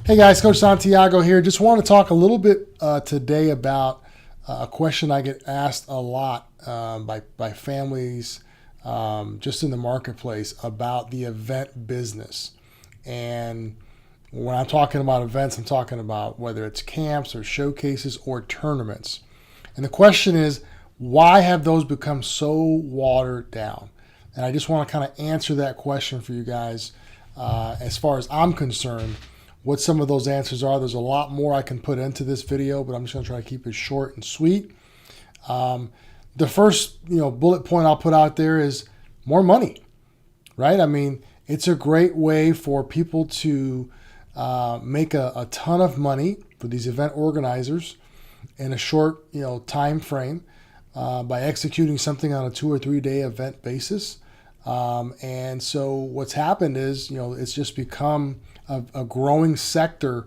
Hey guys, Coach Santiago here. Just want to talk a little bit today about a question I get asked a lot by families just in the marketplace about the event business. And when I'm talking about events, I'm talking about whether it's camps or showcases or tournaments. And the question is, why have those become so watered down? And I just want to kind of answer that question for you guys as far as I'm concerned. What some of those answers are. There's a lot more I can put into this video, but I'm just going to try to keep it short and sweet. The first, bullet point I'll put out there is more money, right? I mean, it's a great way for people to make a ton of money for these event organizers in a short, time frame by executing something on a 2 or 3 day event basis. And so what's happened is, it's just become a growing sector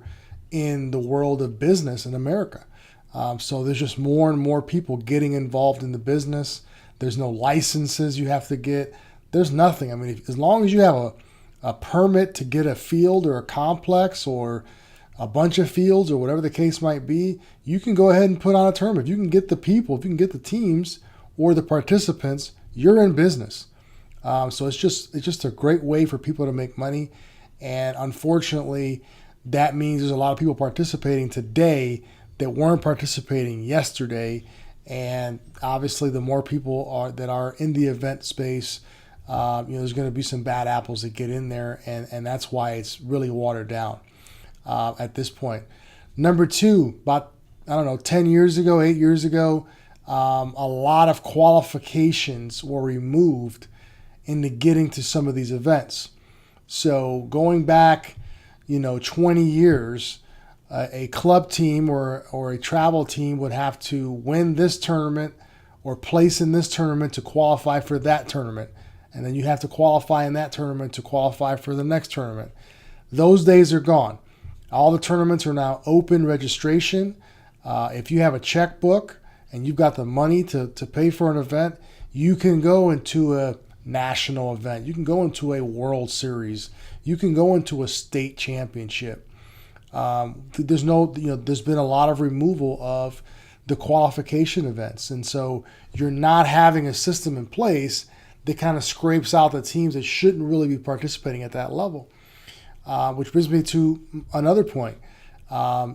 in the world of business in America. So there's just more and more people getting involved in the business. There's no licenses you have to get. There's nothing. I mean, as long as you have a permit to get a field or a complex or a bunch of fields or whatever the case might be, you can go ahead and put on a tournament. If you can get the people, if you can get the teams or the participants, you're in business. So it's just a great way for people to make money. And unfortunately, that means there's a lot of people participating today that weren't participating yesterday. And obviously, the more people that are in the event space, there's going to be some bad apples that get in there. And that's why it's really watered down at this point. Number two, about, 10 years ago, 8 years ago, a lot of qualifications were removed into getting to some of these events. So going back, 20 years, a club team or a travel team would have to win this tournament or place in this tournament to qualify for that tournament. And then you have to qualify in that tournament to qualify for the next tournament. Those days are gone. All the tournaments are now open registration. If you have a checkbook and you've got the money to pay for an event, you can go into a national event. You can go into a World Series. You can go into a state championship. There's been a lot of removal of the qualification events. And so you're not having a system in place that kind of scrapes out the teams that shouldn't really be participating at that level. Which brings me to another point. A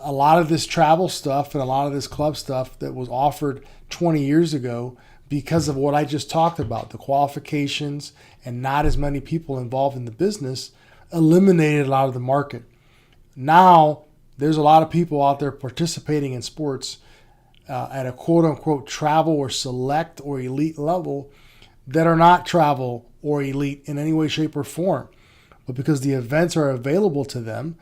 lot of this travel stuff and a lot of this club stuff that was offered 20 years ago, because of what I just talked about, the qualifications and not as many people involved in the business, eliminated a lot of the market. Now, there's a lot of people out there participating in sports at a quote-unquote travel or select or elite level that are not travel or elite in any way, shape, or form. But because the events are available to them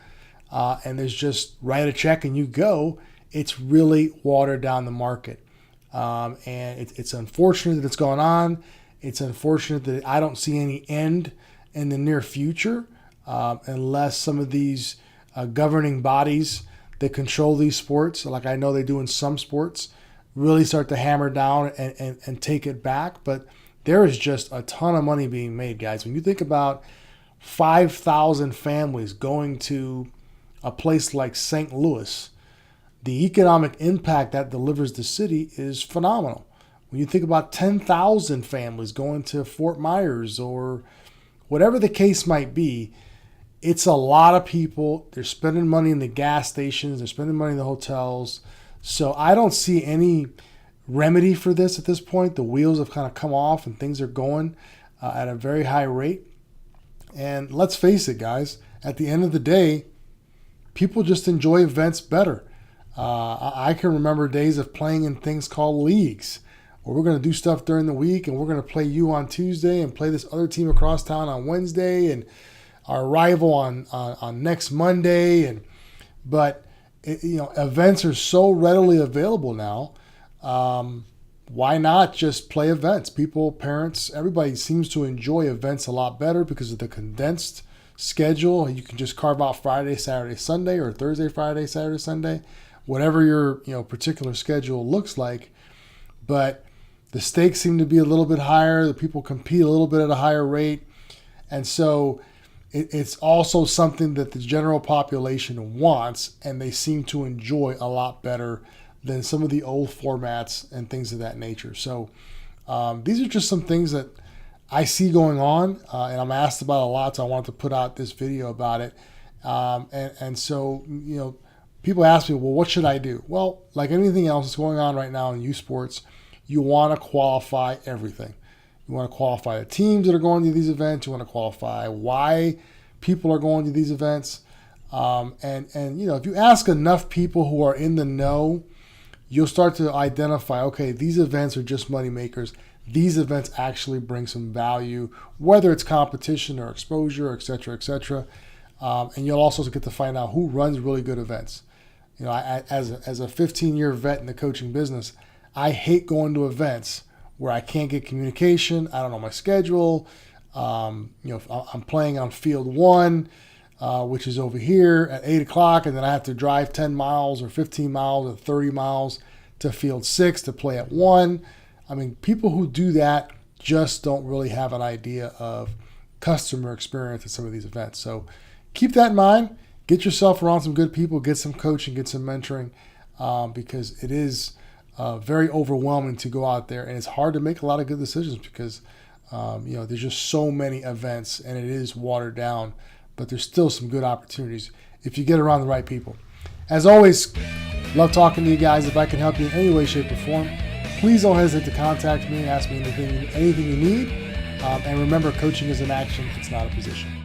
and there's just write a check and you go, it's really watered down the market. And it's unfortunate that it's gone on. It's unfortunate that I don't see any end in the near future unless some of these governing bodies that control these sports, like I know they do in some sports, really start to hammer down and take it back. But there is just a ton of money being made, guys. When you think about 5,000 families going to a place like St. Louis, the economic impact that delivers the city is phenomenal. When you think about 10,000 families going to Fort Myers or whatever the case might be, it's a lot of people. They're spending money in the gas stations. They're spending money in the hotels. So I don't see any remedy for this at this point. The wheels have kind of come off and things are going at a very high rate. And let's face it, guys, at the end of the day, people just enjoy events better. I can remember days of playing in things called leagues, where we're going to do stuff during the week and we're going to play you on Tuesday and play this other team across town on Wednesday and our rival on next Monday. But events are so readily available now. Why not just play events? People, parents, everybody seems to enjoy events a lot better because of the condensed schedule. You can just carve out Friday, Saturday, Sunday, or Thursday, Friday, Saturday, Sunday, whatever your particular schedule looks like. But the stakes seem to be a little bit higher. The people compete a little bit at a higher rate. And so it's also something that the general population wants, and they seem to enjoy a lot better than some of the old formats and things of that nature. So these are just some things that I see going on, and I'm asked about a lot, so I wanted to put out this video about it. And so, people ask me, well, what should I do? Well, like anything else that's going on right now in youth sports, you want to qualify everything. You want to qualify the teams that are going to these events. You want to qualify why people are going to these events. And if you ask enough people who are in the know, you'll start to identify, okay, these events are just money makers. These events actually bring some value, whether it's competition or exposure, et cetera, et cetera. And you'll also get to find out who runs really good events. As a 15-year vet in the coaching business, I hate going to events where I can't get communication. I don't know my schedule. If I'm playing on field 1, which is over here at 8 o'clock, and then I have to drive 10 miles or 15 miles or 30 miles to field 6 to play at 1. I mean, people who do that just don't really have an idea of customer experience at some of these events. So keep that in mind. Get yourself around some good people, get some coaching, get some mentoring, because it is very overwhelming to go out there, and it's hard to make a lot of good decisions because there's just so many events, and it is watered down, but there's still some good opportunities if you get around the right people. As always, love talking to you guys. If I can help you in any way, shape, or form, please don't hesitate to contact me and ask me anything you need. And remember, coaching is an action. It's not a position.